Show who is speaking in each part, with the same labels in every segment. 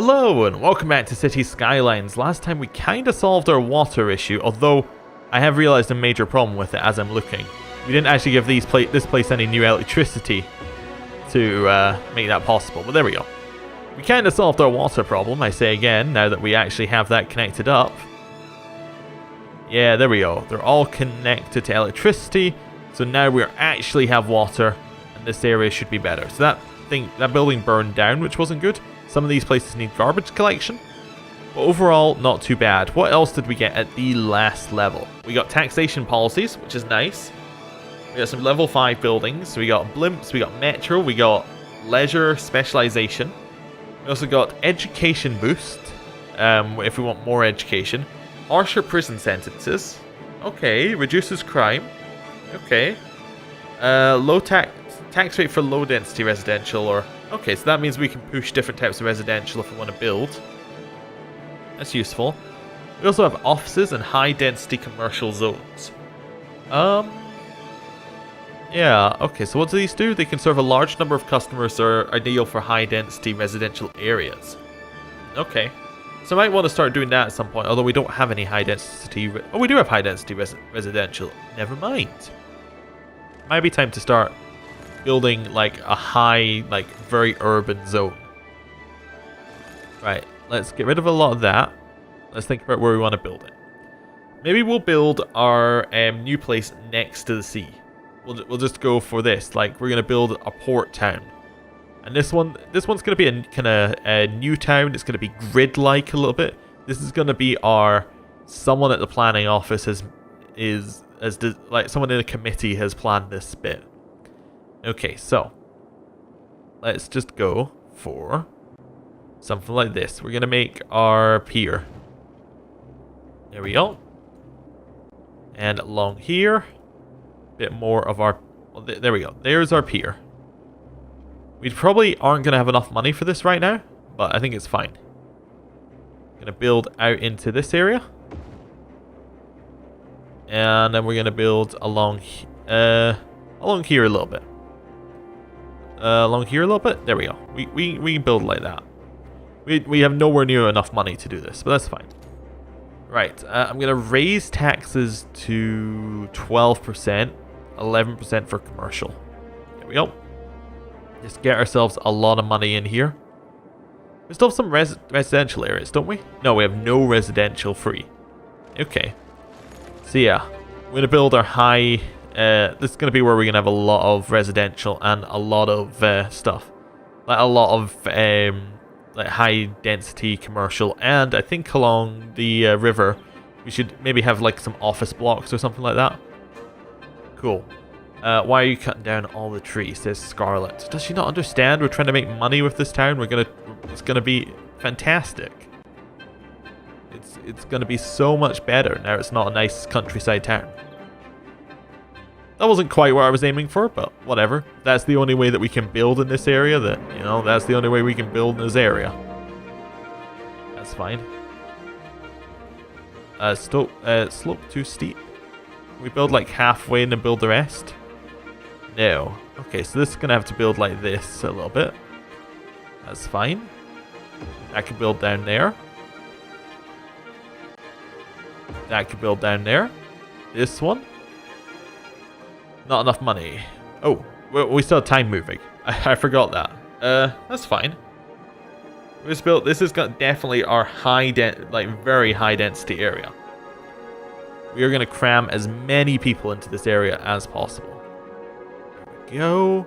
Speaker 1: Hello and welcome back to Cities Skylines. Last time we kinda solved our water issue, although I have realized a major problem with it as I'm looking. We didn't actually give this place any new electricity to make that possible, but there we go. We kinda solved our water problem, I say again, now that we actually have that connected up. Yeah, there we go. They're all connected to electricity, so now we actually have water, and this area should be better. So that building burned down, which wasn't good. Some of these places need garbage collection, but overall, not too bad. What else did we get at the last level? We got taxation policies, which is nice. We got some level 5 buildings. We got blimps, we got metro, we got leisure specialization. We also got education boost, if we want more education. Harsher prison sentences. Okay, reduces crime. Okay. Low tax rate for low density residential, or okay, so that means we can push different types of residential if we want to build. That's useful. We also have offices and high density commercial zones. Yeah, okay, so what do these do? They can serve a large number of customers that are ideal for high density residential areas. Okay. So I might want to start doing that at some point, although we don't have any high density... Oh, we do have high density residential. Never mind. Might be time to start building like a high, like very urban zone. Right, let's get rid of a lot of that. Let's think about where we want to build it. Maybe we'll build our new place next to the sea. We'll just go for this. Like, we're gonna build a port town, and this one's gonna be a kind of a new town. It's gonna be grid-like a little bit. This is gonna be our someone at the planning office like someone in a committee has planned this bit. Okay, so let's just go for something like this. We're gonna make our pier. There we go. And along here, a bit more of our... Well, there we go. There's our pier. We probably aren't gonna have enough money for this right now, but I think it's fine. Gonna build out into this area, and then we're gonna build along here a little bit. Along here a little bit. There we go. We can build like that. We have nowhere near enough money to do this, but that's fine. Right. I'm gonna raise taxes to 12%, 11% for commercial. There we go. Just get ourselves a lot of money in here. We still have some residential areas, don't we? No, we have no residential free. Okay. So yeah, we're gonna build our high. This is going to be where we're going to have a lot of residential and a lot of stuff. Like a lot of like high density commercial. And I think along the river, we should maybe have like some office blocks or something like that. Cool. Why are you cutting down all the trees? Says Scarlet. Does she not understand? We're trying to make money with this town. It's going to be fantastic. It's going to be so much better now it's not a nice countryside town. That wasn't quite what I was aiming for, but whatever. That's the only way that we can build in this area. That's the only way we can build in this area. That's fine. Slope too steep. Can we build like halfway and then build the rest? No. Okay, so this is going to have to build like this a little bit. That's fine. That could build down there. That could build down there. This one. Not enough money. Oh, we still have time moving. I forgot that. That's fine. We just built. This is definitely our very high density area. We are gonna cram as many people into this area as possible. There we go.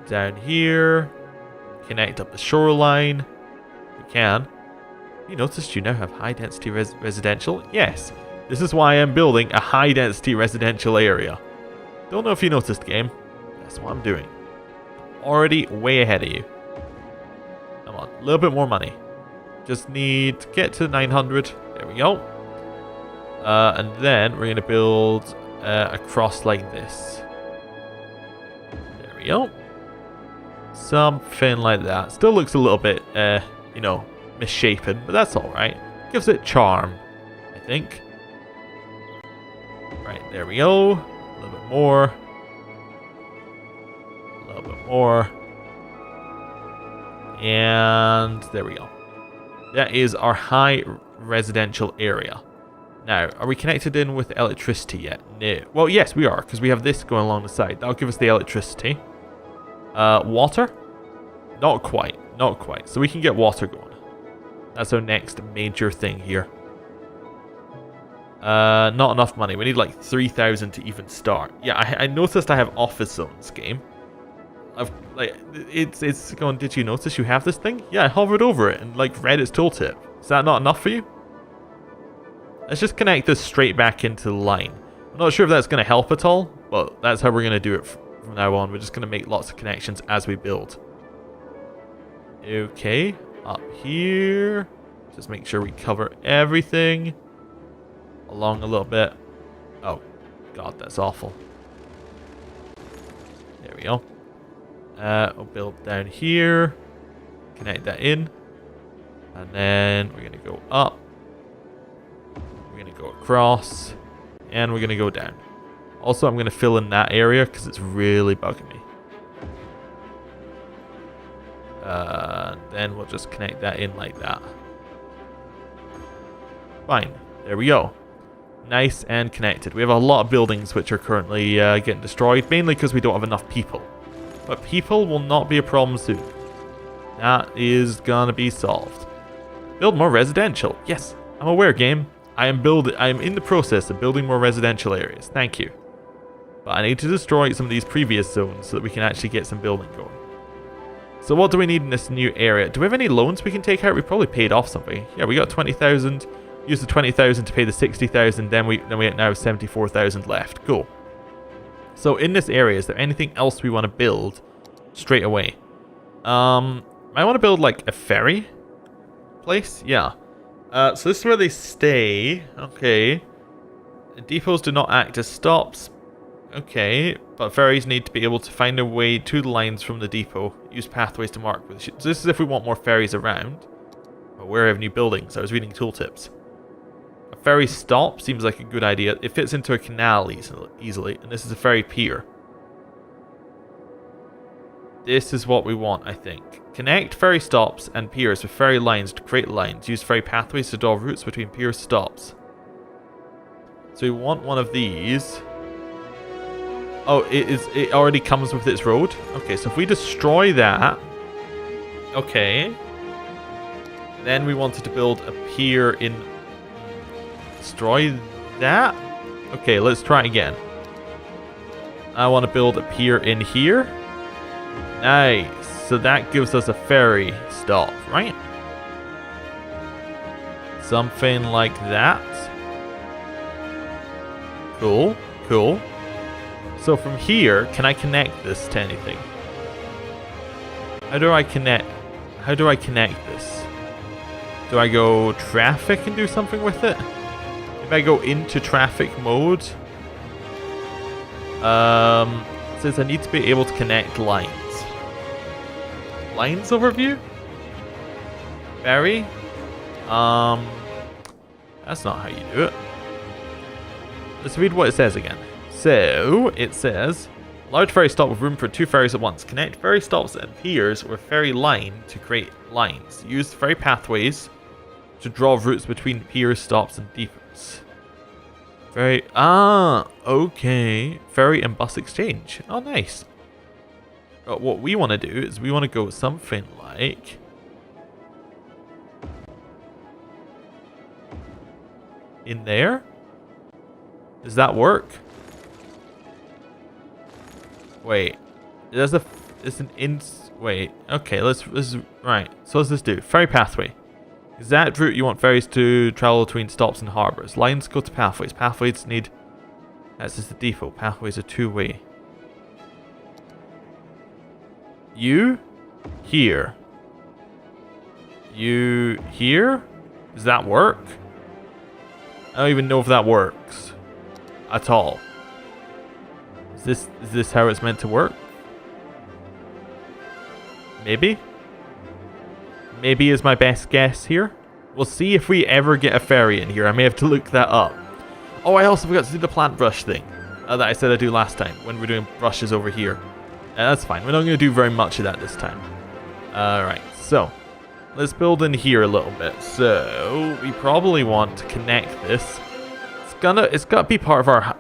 Speaker 1: Down here. Connect up the shoreline. We can. You noticed you now have high density residential? Yes. This is why I'm building a high density residential area. Don't know if you noticed, game. That's what I'm doing. Already way ahead of you. Come on, a little bit more money. Just need to get to 900. There we go. And then we're going to build across like this. There we go. Something like that. Still looks a little bit, misshapen, but that's alright. Gives it charm, I think. Right, there we go. A little bit more. A little bit more. And there we go. That is our high residential area. Now, are we connected in with electricity yet? No. Well, yes, we are, because we have this going along the side. That'll give us the electricity. Water? Not quite. Not quite. So we can get water going. That's our next major thing here. Not enough money. We need like 3,000 to even start. Yeah, I noticed I have office zones game. It's going, did you notice you have this thing? Yeah, I hovered over it and like read its tooltip. Is that not enough for you? Let's just connect this straight back into the line. I'm not sure if that's going to help at all, but that's how we're going to do it from now on. We're just going to make lots of connections as we build. Okay, up here. Just make sure we cover everything. Along a little bit. Oh, God, that's awful. There we go. We'll build down here. Connect that in. And then we're going to go up. We're going to go across. And we're going to go down. Also, I'm going to fill in that area because it's really bugging me. Then we'll just connect that in like that. Fine. There we go. Nice and connected. We have a lot of buildings which are currently getting destroyed, mainly because we don't have enough people. But people will not be a problem soon. That is gonna be solved. Build more residential. Yes, I'm aware, game. I am in the process of building more residential areas. Thank you. But I need to destroy some of these previous zones so that we can actually get some building going. So what do we need in this new area? Do we have any loans we can take out? We probably paid off something. Yeah, we got 20,000. Use the 20,000 to pay the 60,000. Then we now have 74,000 left. Cool. So in this area, is there anything else we want to build straight away? I want to build like a ferry place. Yeah. So this is where they stay. Okay. Depots do not act as stops. Okay, but ferries need to be able to find a way to the lines from the depot. Use pathways to mark with. So this is if we want more ferries around. But where have new buildings? I was reading tooltips. A ferry stop seems like a good idea. It fits into a canal easily, and this is a ferry pier. This is what we want, I think. Connect ferry stops and piers with ferry lines to create lines. Use ferry pathways to draw routes between pier stops. So we want one of these. Oh, it already comes with its road? Okay, so if we destroy that... Okay. Then we wanted to build a pier in... Destroy that? Okay, let's try again. I want to build a pier in here. Nice. So that gives us a ferry stop, right? Something like that. Cool, cool. So from here, can I connect this to anything? How do I connect this? Do I go traffic and do something with it? If I go into traffic mode, it says I need to be able to connect lines. Lines overview? Ferry? That's not how you do it. Let's read what it says again. So, it says, large ferry stop with room for 2 ferries at once. Connect ferry stops and piers with ferry line to create lines. Use ferry pathways to draw routes between pier stops and depots. Ferry, okay. Ferry and bus exchange. Oh, nice. But what we want to do is we want to go something like... in there? Does that work? Wait, there's a, wait, okay, right, so what's this do? Ferry pathway. Is that route you want ferries to travel between stops and harbours? Lines go to pathways. Pathways need, that's just the depot. Pathways are 2-way. You, here. You, here? Does that work? I don't even know if that works. At all. Is this how it's meant to work? Maybe? Maybe is my best guess here. We'll see if we ever get a ferry in here. I may have to look that up. Oh, I also forgot to do the plant brush thing that I said I'd do last time when we're doing brushes over here. That's fine. We're not going to do very much of that this time. Alright, so let's build in here a little bit. So we probably want to connect this. It's gotta be part of our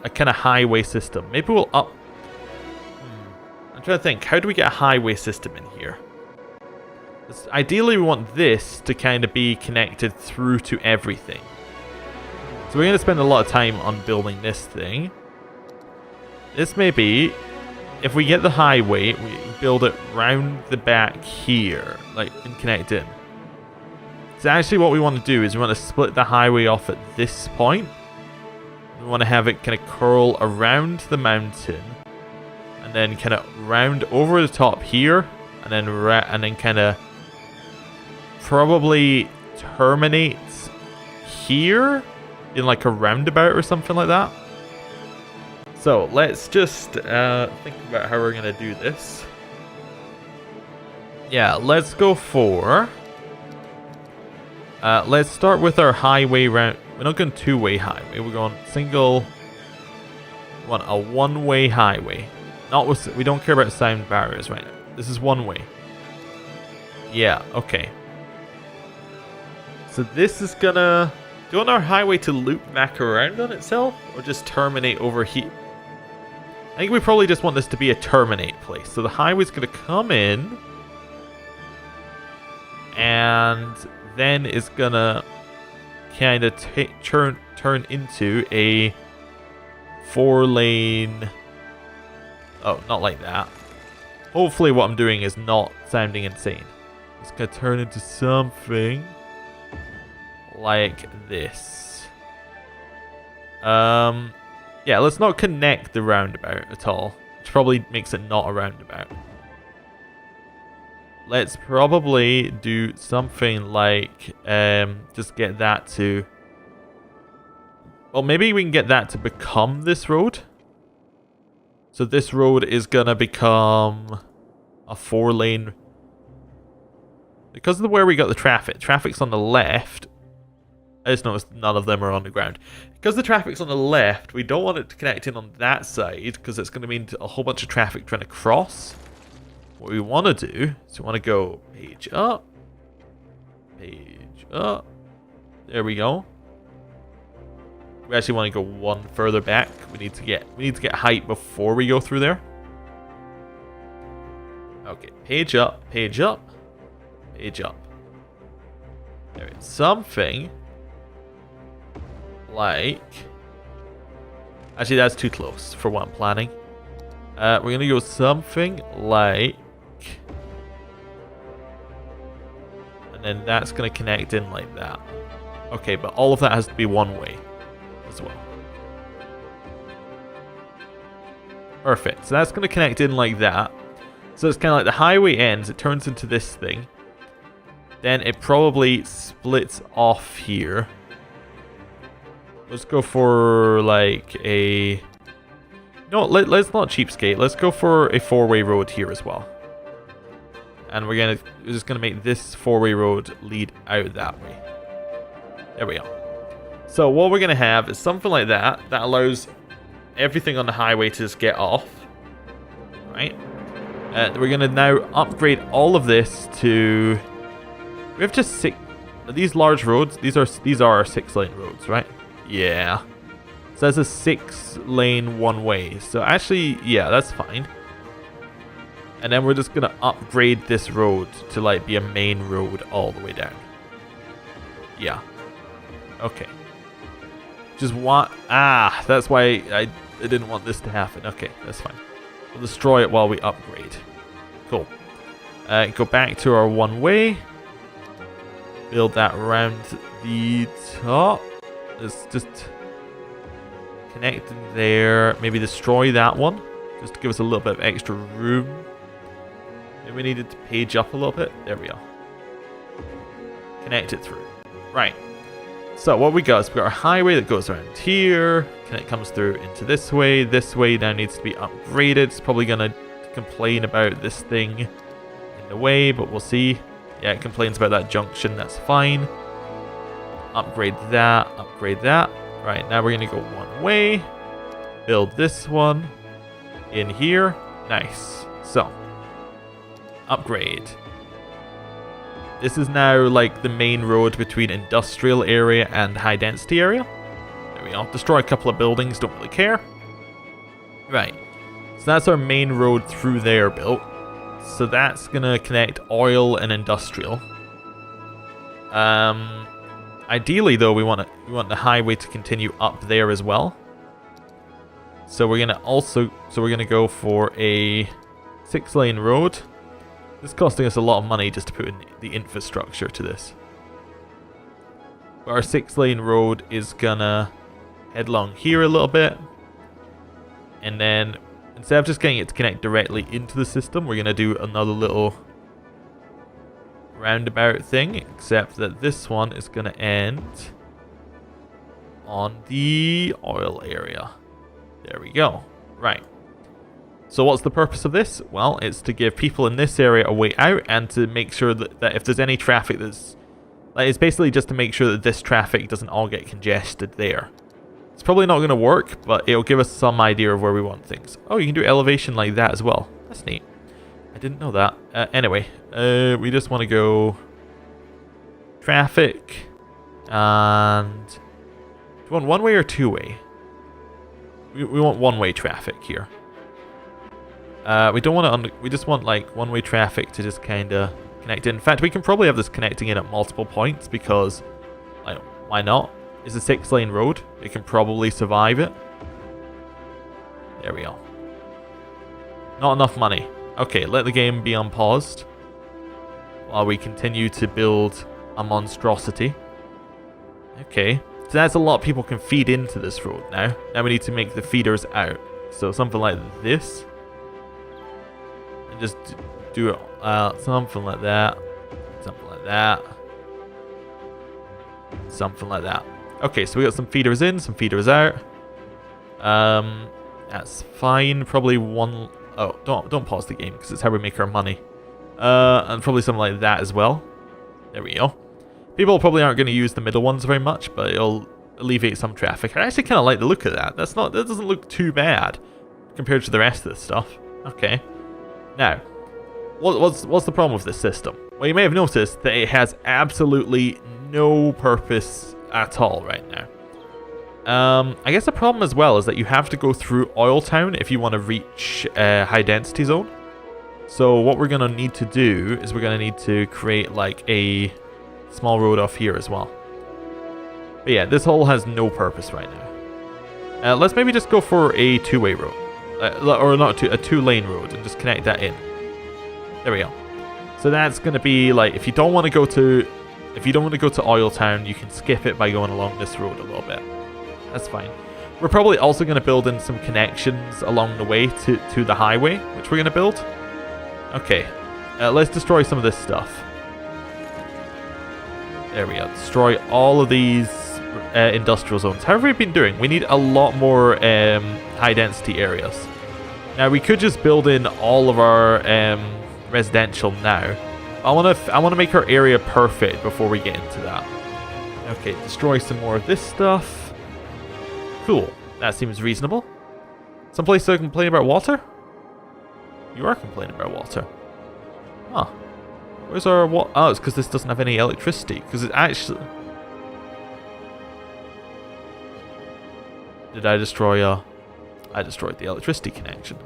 Speaker 1: a kind of highway system. Maybe we'll up. I'm trying to think. How do we get a highway system in here? Ideally, we want this to kind of be connected through to everything. So we're going to spend a lot of time on building this thing. This may be, if we get the highway, we build it round the back here, like, and connect in. So actually what we want to do is we want to split the highway off at this point. We want to have it kind of curl around the mountain, and then kind of round over the top here, and then kind of probably terminates here in like a roundabout or something like that. So let's just think about how we're going to do this. Yeah, let's go for... let's start with our highway round. We're not going two-way highway. We're going single... We want a one-way highway. We don't care about sound barriers right now. This is one way. Yeah, okay. So this is gonna... Do you want our highway to loop back around on itself? Or just terminate over here? I think we probably just want this to be a terminate place. So the highway's gonna come in. And then it's gonna kind of turn into a 4-lane... Oh, not like that. Hopefully what I'm doing is not sounding insane. It's gonna turn into something like this. Yeah, let's not connect the roundabout at all, which probably makes it not a roundabout. Let's probably do something like just get that to... Well, maybe we can get that to become this road. So this road is gonna become a 4-lane. Because of where we got the traffic. Traffic's on the left. I just noticed none of them are on the ground. Because the traffic's on the left, we don't want it to connect in on that side, because it's going to mean a whole bunch of traffic trying to cross. What we want to do is we want to go page up. Page up. There we go. We actually want to go one further back. We need to get height before we go through there. Okay, page up, page up, page up. There is something like... Actually, that's too close for what I'm planning. We're going to go something like... And then that's going to connect in like that. Okay, but all of that has to be one way as well. Perfect. So that's going to connect in like that. So it's kind of like the highway ends, it turns into this thing. Then it probably splits off here. Let's go for like a... No, let's not cheapskate. Let's go for a 4-way road here as well. And we're just gonna make this 4-way road lead out that way. There we go. So what we're gonna have is something like that that allows everything on the highway to just get off. Right? We're gonna now upgrade all of this to... We have just 6... These large roads, these are our 6-lane roads, right? Yeah. So that's a 6-lane one-way. So actually, yeah, that's fine. And then we're just going to upgrade this road to like be a main road all the way down. Yeah. Okay. Just want... Ah, that's why I didn't want this to happen. Okay, that's fine. We'll destroy it while we upgrade. Cool. Go back to our one-way. Build that around the top. Let's just connect in there. Maybe destroy that one. Just to give us a little bit of extra room. Maybe we needed to page up a little bit. There we are. Connect it through. Right. So what we got is we got our highway that goes around here. And it comes through into this way. This way now needs to be upgraded. It's probably going to complain about this thing in the way, but we'll see. Yeah, it complains about that junction. That's fine. Upgrade that. Upgrade that. Right, now we're going to go one way. Build this one in here. Nice. So, upgrade. This is now like the main road between industrial area and high density area. There we go. Destroy a couple of buildings, don't really care. Right. So that's our main road through there built. So that's gonna connect oil and industrial. Ideally though, we want the highway to continue up there as well. So we're gonna go for a 6-lane road. This is costing us a lot of money just to put in the infrastructure to this. But our 6-lane road is gonna head along here a little bit. And then instead of just getting it to connect directly into the system, we're gonna do another little roundabout thing, except that this one is gonna end on the oil area. There we go. Right. So what's the purpose of this? Well, it's to give people in this area a way out and to make sure that if there's any traffic that's... Like, it's basically just to make sure that this traffic doesn't all get congested there. It's probably not going to work, but it'll give us some idea of where we want things. Oh, you can do elevation like that as well. That's neat. I didn't know that. Anyway, we just want to go... Traffic. And... Do you want one-way or two-way? We want one-way traffic here. We don't want to. We just want like one-way traffic to just kind of connect in. In fact, we can probably have this connecting in at multiple points because, like, why not? It's a 6-lane road. It can probably survive it. There we go. Not enough money. Okay, let the game be unpaused while we continue to build a monstrosity. Okay, so that's a lot of people can feed into this road now. Now we need to make the feeders out. So something like this. And just do it something like that. Something like that. Something like that. Okay, so we got some feeders in, some feeders out. That's fine. Probably one... Oh, don't pause the game because it's how we make our money. And probably something like that as well. There we go. People probably aren't going to use the middle ones very much, but it'll alleviate some traffic. I actually kind of like the look of that. That doesn't look too bad compared to the rest of the stuff. Okay. Now, what's the problem with this system? Well, you may have noticed that it has absolutely no purpose at all right now. I guess the problem as well is that you have to go through Oil Town if you want to reach high density zone. So what we're going to need to do is we're going to need to create like a small road off here as well. But yeah, this hole has no purpose right now. Let's maybe just go for a two-way road. Or not a two-lane road and just connect that in. There we go. So that's going to be like, if you don't want to go to Oil Town, you can skip it by going along this road a little bit. That's fine. We're probably also going to build in some connections along the way to the highway, which we're going to build. Okay. Let's destroy some of this stuff. There we go. Destroy all of these industrial zones. How have we been doing? We need a lot more high density areas. Now we could just build in all of our residential now. I want to make our area perfect before we get into that. Okay, destroy some more of this stuff. Cool. That seems reasonable. Someplace I complain about water? You are complaining about water. Huh. Where's our what? Oh, it's because this doesn't have any electricity. Because it actually... Did I destroy I destroyed the electricity connection.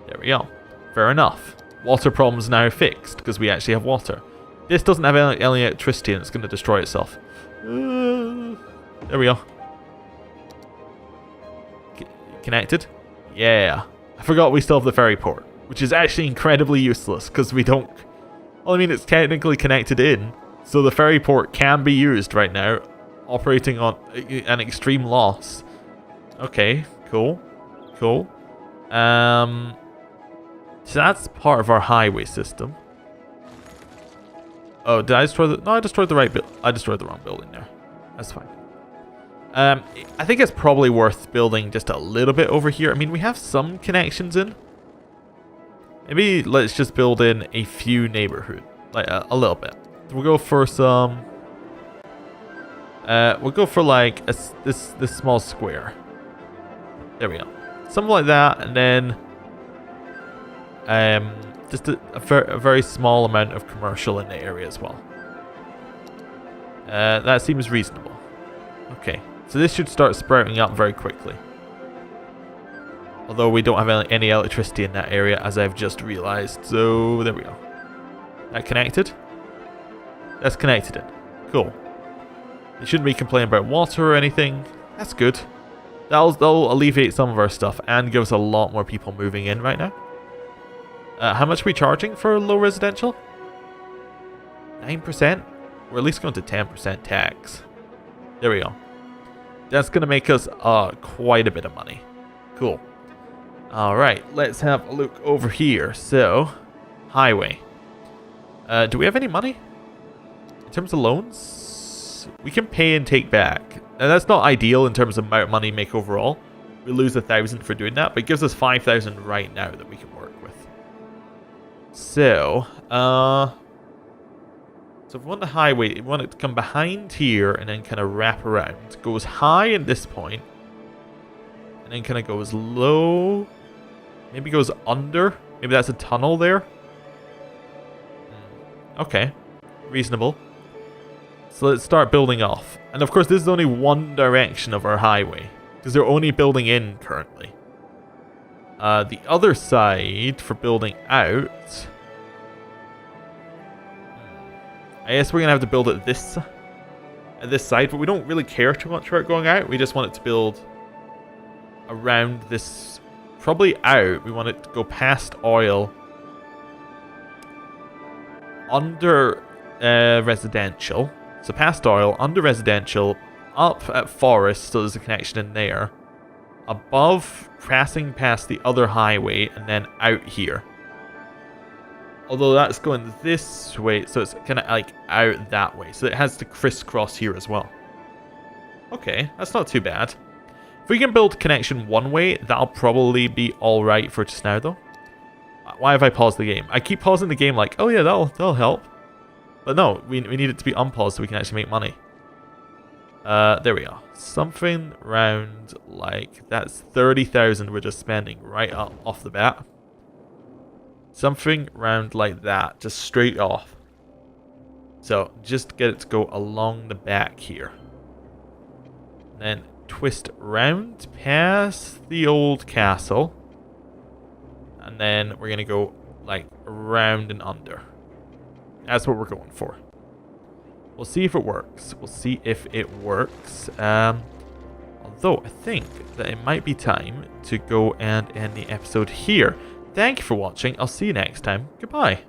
Speaker 1: There we go. Fair enough. Water problem's now fixed because we actually have water. This doesn't have any electricity and it's going to destroy itself. There we go. Connected? Yeah. I forgot we still have the ferry port, which is actually incredibly useless because we don't... Well, I mean, it's technically connected in, so the ferry port can be used right now, operating on an extreme loss. Okay, cool. Cool. So that's part of our highway system. Oh, did I destroy the... No, I destroyed the right building. I destroyed the wrong building there. That's fine. I think it's probably worth building just a little bit over here. I mean, we have some connections in. Maybe let's just build in a few neighborhood, like a little bit. We'll go for some. We'll go for like this small square. There we go, something like that, and then just a very small amount of commercial in the area as well. That seems reasonable. Okay, so this should start sprouting up very quickly. Although we don't have any electricity in that area, as I've just realized. So, there we go. That connected? That's connected in. Cool. They shouldn't be complaining about water or anything. That's good. That'll alleviate some of our stuff and give us a lot more people moving in right now. How much are we charging for low residential? 9%? We're at least going to 10% tax. There we go. That's going to make us quite a bit of money. Cool. Alright, let's have a look over here. So, highway. Do we have any money? In terms of loans? We can pay and take back. Now that's not ideal in terms of amount of money we make overall. We lose 1,000 for doing that, but it gives us 5,000 right now that we can work with. So, if we want the highway, we want it to come behind here and then kind of wrap around. It goes high at this point, and then kind of goes low. Maybe goes under. Maybe that's a tunnel there. Okay, reasonable. So let's start building off. And of course, this is only one direction of our highway, because they're only building in currently. The other side for building out, I guess we're gonna have to build it this side, but we don't really care too much about going out. We just want it to build around this, probably out. We want it to go past oil, under residential. So past oil, under residential, up at forest, so there's a connection in there. Above, passing past the other highway, and then out here. Although that's going this way, so it's kind of like out that way. So it has to crisscross here as well. Okay, that's not too bad. If we can build connection one way, that'll probably be alright for just now though. Why have I paused the game? I keep pausing the game like, oh yeah, that'll help. But no, we need it to be unpaused so we can actually make money. There we go. Something round like, that's 30,000 we're just spending right off the bat. Something round like that, just straight off. So, just get it to go along the back here. Then twist round past the old castle. And then we're going to go like around and under. That's what we're going for. We'll see if it works. Although I think that it might be time to go and end the episode here. Thank you for watching. I'll see you next time. Goodbye.